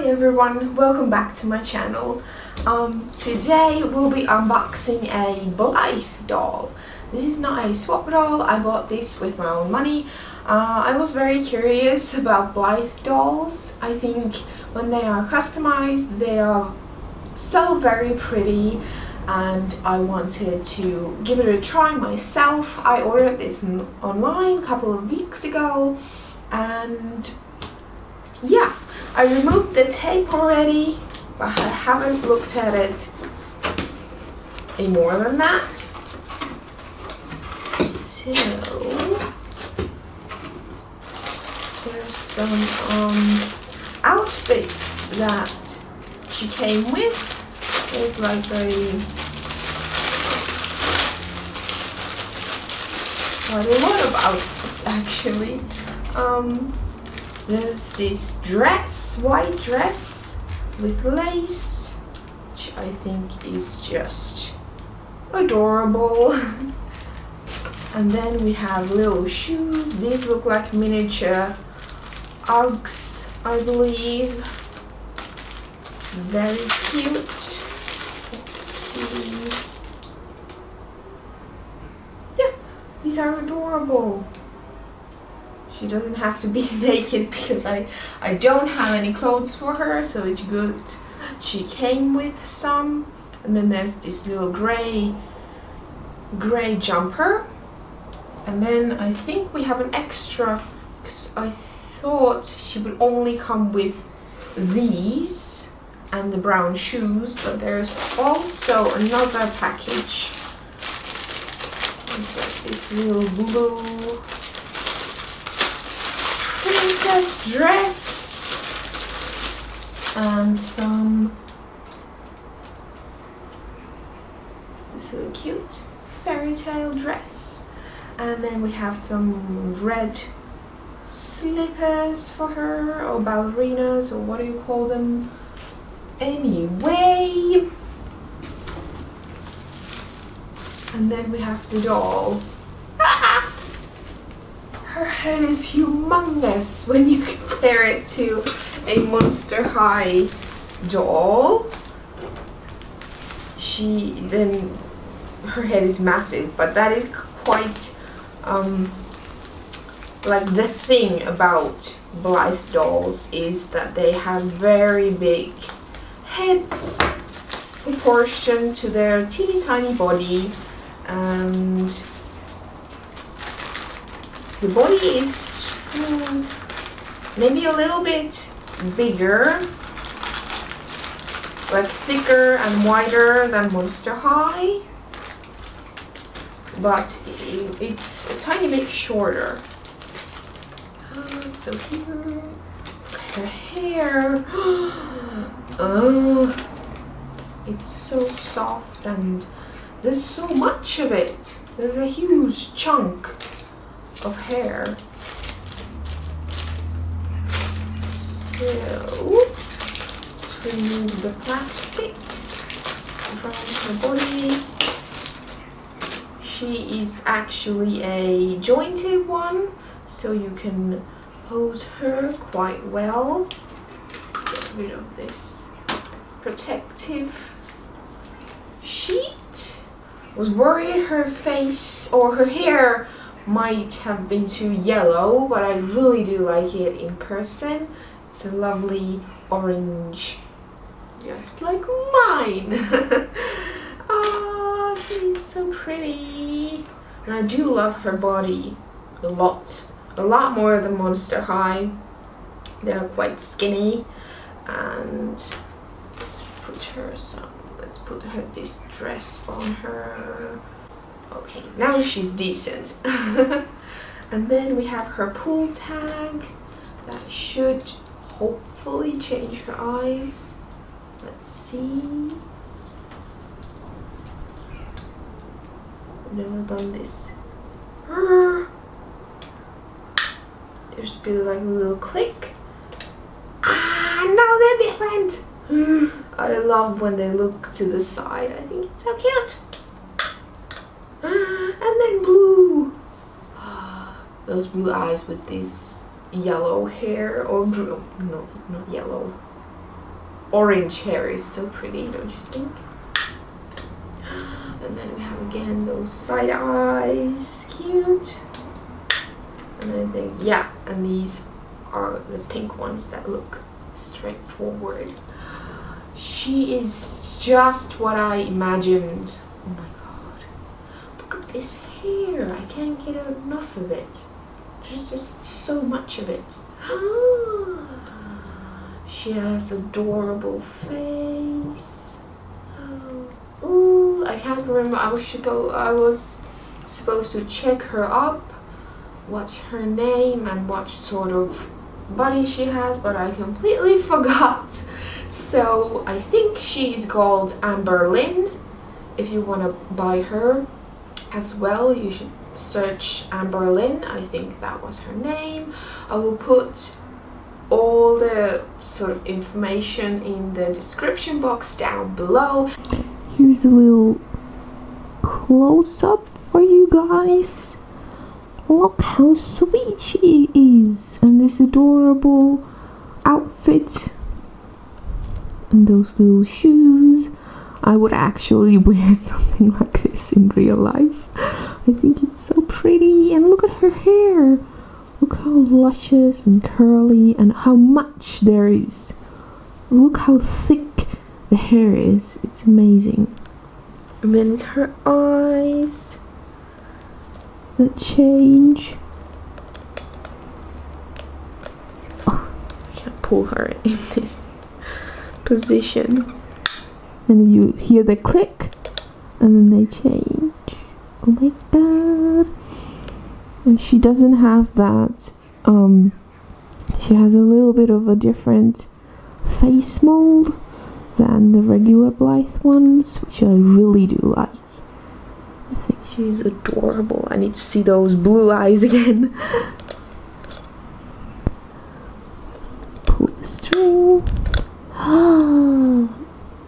Hi everyone, welcome back to my channel. Today we'll be unboxing a Blythe doll. This is not a swap doll, I bought this with my own money. I was very curious about Blythe dolls. I think when they are customized they are so very pretty and I wanted to give it a try myself. I ordered this online a couple of weeks ago and yeah, I removed the tape already, but I haven't looked at it any more than that. So there's some outfits that she came with. There's like quite a lot of outfits actually. There's this dress, white dress with lace, which I think is just adorable. And then we have little shoes. These look like miniature Uggs, I believe. Very cute. Let's see. Yeah, these are adorable. She doesn't have to be naked because I don't have any clothes for her, so it's good. She came with some. And then there's this little gray jumper. And then I think we have an extra, because I thought she would only come with these and the brown shoes, but there's also another package. It's like this little blue princess dress and some this little cute fairy tale dress, and then we have some red slippers for her, or ballerinas, or what do you call them? Anyway, and then we have the doll. Her head is humongous when you compare it to a Monster High doll. Her head is massive, but that is quite like the thing about Blythe dolls is that they have very big heads proportioned to their teeny tiny body, and the body is maybe a little bit bigger, like thicker and wider than Monster High, but it's a tiny bit shorter. So here, her hair, oh, it's so soft and there's so much of it. There's a huge chunk of hair. So let's remove the plastic from her body. She is actually a jointed one, so you can pose her quite well. Let's get rid of this protective sheet. Was worried her face or her hair might have been too yellow, but I really do like it in person. It's a lovely orange, just like mine. Oh, she's so pretty. And I do love her body a lot more than Monster High. They're quite skinny. And let's put her this dress on her. Okay, now she's decent. And then we have her pull tag that should hopefully change her eyes. Let's see. I've never done this. There's been like a little click. Ah, now they're different. I love when they look to the side. I think it's so cute. And then blue. Those blue eyes with this yellow hair, or blue, no, not yellow, orange hair is so pretty, don't you think? And then we have again those side eyes, cute. And I think, yeah, and these are the pink ones that look straightforward. She is just what I imagined. Oh my god, look at this hair. I can't get enough of it. There's just so much of it. She has adorable face. Ooh, I can't remember. I was supposed to check her up. What's her name and what sort of body she has, but I completely forgot. So I think she's called Emberlynn. If you want to buy her as well, you should search Emberlynn. I think that was her name. I will put all the sort of information in the description box down below. Here's a little close-up for you guys. Look how sweet she is, and this adorable outfit and those little shoes. I would actually wear something like this in real life. I think it's so pretty, and look at her hair. Look how luscious and curly, and how much there is. Look how thick the hair is. It's amazing. And then her eyes that change. Oh, I can't pull her in this position. And you hear the click, and then they change. Oh my god. And she doesn't have that, she has a little bit of a different face mold than the regular Blythe ones, which I really do like. I think she's adorable. I need to see those blue eyes again. Pull the string.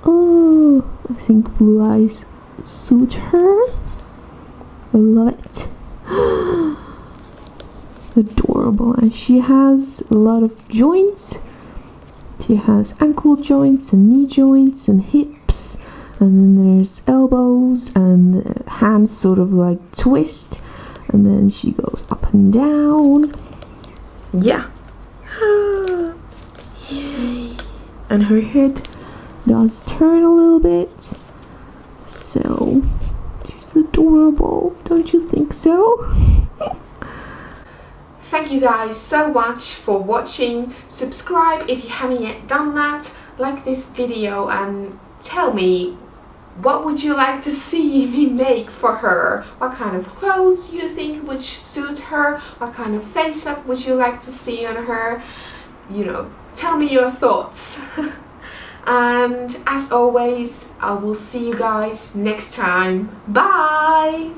Oh, I think blue eyes suit her. I love it. Adorable. And she has a lot of joints. She has ankle joints and knee joints and hips, and then there's elbows and hands sort of like twist, and then she goes up and down. Yeah. Yay. And her head does turn a little bit, so she's adorable, don't you think so? Thank you guys so much for watching. Subscribe if you haven't yet done that. Like this video and tell me, what would you like to see me make for her? What kind of clothes you think would suit her? What kind of face up would you like to see on her? You know, tell me your thoughts. And as always, I will see you guys next time. Bye!